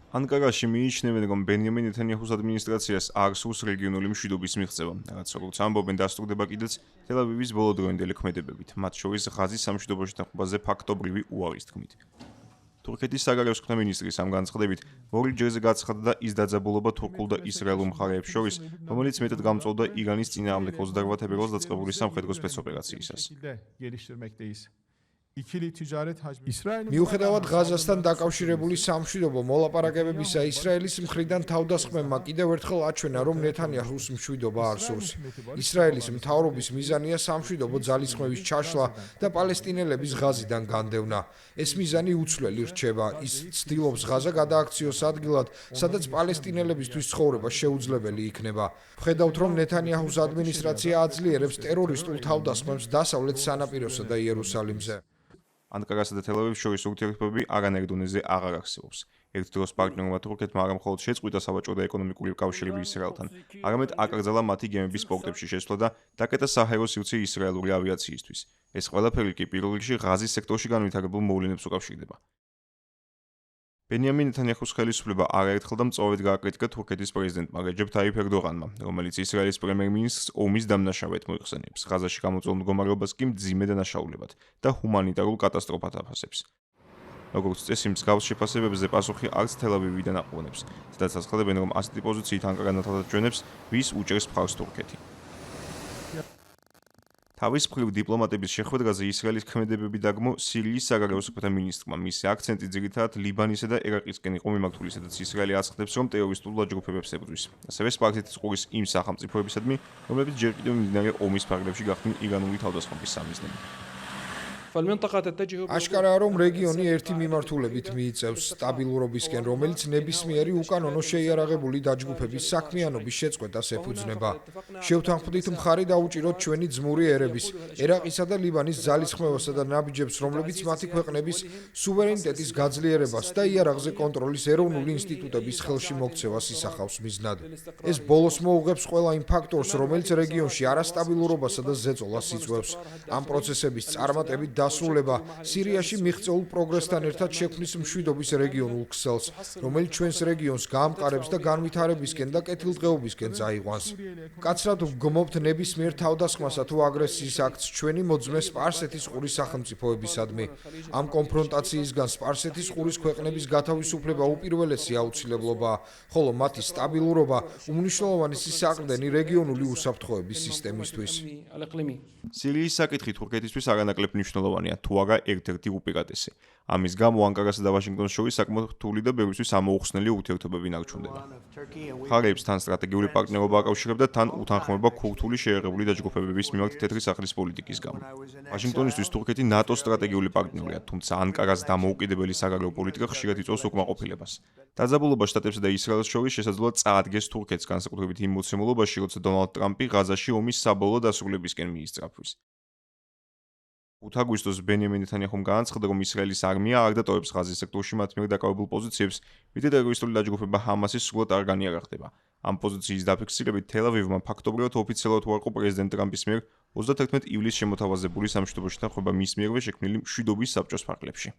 ანკარაში მიიჩნევენ, რომ ბენიამინ ნეთანიაჰუს ადმინისტრაციას არ სურს რეგიონული მშვიდობის მიღწევა, რაც როგორც ამბობენ, დასტურდება კიდეც თელ-ავივის ბოლოდროინდელი ქმედებებით, მათ შორის ღაზის სამშვიდობოში თანხმობაზე ფაქტობრივი უარის თქმით. თურქეთის საგარეო საქმეთა მინისტრის ამ განცხადებით ორი ჯერზე გაცხადდა ის დაძაბულობა თურქულ და ისრაელურ მხარეებს შორის, რომელიც მეტად გამწვავდა ირანის წინააღმდეგ 28 თებერვალს დაწყებული სამხედრო სპეცოპერაციისას. მიუხედავად ღაზასთან დაკავშირებული სამშვიდობო მოლაპარაკებებისა, ისრაელის მხრიდან თავდასხმებმა კიდევ ერთხელ აჩვენა, რომ ნეთანიაჰუს მშვიდობა არ სურს. ისრაელის მთავრობის მიზანია სამშვიდობო ძალისხმევის ჩაშლა და პალესტინელების ღაზიდან განდევნა. ეს მიზანი უცვლელი რჩება. ის ცდილობს ღაზა გადააქციოს ადგილად, სადაც პალესტინელებისთვის ცხოვრება შეუძლებელი იქნება. ვხედავთ, რომ ნეთანიაჰუს ადმინისტრაცია აძლიერებს ტერორისტულ თავდასხმებს დასავლეთ სანაპიროსა და იერუსალიმზე. ანკარასა და თელ-ავივის შორის ურთიერთობები არანაირ დონეზე აღარ არსებობს. ერთ დროს პარტნიორმა თურქეთმა არა მხოლოდ შეწყვიტა საბაჭო და ეკონომიკური კავშირები ისრაელთან, არამედ აკრძალა მათი გემების პორტებში შესვლა და დაკეტა საჰაერო სივრცე ისრაელური ავიაციისთვის. ეს ყველაფერი კი პირველ რიგში ღაზის სექტორში განვითარებულ მოვლენებს უკავშირდება. ბენიამინ ნეთანიაჰუს ხელისუფლება არაერთხელ და მწვავედ გააკრიტიკა თურქეთის პრეზიდენტმა რეჯეფ თაიფ ერდოღანმა, რომელიც ისრაელის პრემიერ-მინისტრს ომის დამნაშავედ მოიხსენიებს, ღაზაში გამოწვეულ მდგომარეობას კი მძიმე დანაშაულებად და ჰუმანიტარულ კატასტროფად აფასებს. როგორც წესი, მსგავს შეფასებებზე პასუხი არც თელ-ავივიდან აყრდნობს, სადაც აცხადებენ, რომ ასეთი პოზიციით ანკარა ნათადაჯვენებს, ვის უჭერს მხარს თურქეთი. თავის მხრივ დიპლომატების შეხვედრაზე ისრაელის ქმედებები დაგმო სირიის საგარეო საქმეთა მინისტრმა. მისი აქცენტი ძირითადად ლიბანისა და ერაყისკენ იყო მიმართული, სადაც ისრაელი აცხადებს, რომ ტერორისტულ ჯგუფებებს ებრძვის. ასევე სპარსეთის ყურის იმ სახელმწიფოებისადმი, რომლებიც ჯერ კიდევ მიმდინარე ომის ფარგლებში გახდნენ ირანული თავდასხმების სამიზნე. აშკარაა, რომ რეგიონი ერთი მიმართულებით მიიწევს სტაბილურობისკენ, რომელიც ნებისმიერი უკანონო შეიარაღებული დაჯგუფების საქმიანობის შეწყვეტას ეფუძნება. შევთანხმდით მხარი დაუჭიროთ ჩვენი ძმური ერების, ერაყისა და ლიბანის ძალისხმევასა და ნაბიჯებს, რომლებიც მათი ქვეყნების სუვერენიტეტის გაძლიერებას და იარაღზე კონტროლის ეროვნული ინსტიტუტების ხელში მოქცევას ისახავს მიზნად. ეს ბოლოს მოუღებს ყველა იმ ფაქტორს, რომელიც რეგიონში არასტაბილურობასა და ზეწოლას იწვევს. ამ პროცესების წარმატებით დასრულება სირიაში მიღწეულ პროგრესთან ერთად შექმნის მშვიდობის რეგიონულ ქსელს, რომელიც ჩვენს რეგიონს გაამყარებს და განვითარებისკენ და კეთილდღეობისკენ წაიყვანს. მკაცრად ვგმობთ ნებისმიერ თავდასხმასა თუ აგრესიის აქტს ჩვენი მოძმე სპარსეთის ყურის სახელმწიფოებისადმი. ამ კონფრონტაციისგან სპარსეთის ყურის ქვეყნების გათავისუფლება უპირველესი აუცილებლობაა, ხოლო მათი სტაბილურობა უმნიშვნელოვანესი საყრდენი რეგიონული უსაფრთხოების სისტემისთვის. სირიის საკითხი თურქეთისთვის არანაკლებ მნიშვნელოვანია, თუ არა ერთ-ერთი უპირატესი. ამის გამო ანკარასა და ვაშინგტონს შორის საკმაოდ რთული და ბევრისთვის ამოუხსნელი ურთიერთობები ნარჩუნდება. მხარეებს თან სტრატეგიული პარტნიორობა აკავშირებდა თან უთანხმოება ქურთული შეიარაღებული დაჯგუფებების მიმართ თეთრი სახლის პოლიტიკის გამო. ვაშინგტონისთვის თურქეთი ნატოს სტრატეგიული პარტნიორია, თუმცა ანკარას დამოუკიდებელი საგარეო პოლიტიკა ხშირად იწვევს უკმაყოფილებას. დაძაბულობა შტატებსა და ისრაელს შორის შესაძლოა წაადგეს თურქეთს, განსაკუთრებით იმ მოცემულობაში, როცა დონალდ ტრამპი ღაზაში ომის საბოლოო დასრულებისკენ მიისწრაფვის. 5 აგვისტოს ბენიამინ ნეთანიაჰუმ განაცხადა, რომ ისრაელის არმია არ დატოვებს ღაზის სექტორში მათ მიერ დაკავებულ პოზიციებს, ვიდრე ტერორისტული დაჯგუფება ჰამასის სრულად არ განიარაღდება. ამ პოზიციის დაფიქსირებით თელ-ავივმა ფაქტობრივად ოფიციალურად უარყო პრეზიდენტ ტრამპის მიერ 31 ივლისს შემოთავაზებული სამშვიდობოში თანხმობა მის მიერვე შექმნილი მშვიდობის საბჭოს ფარგლებში.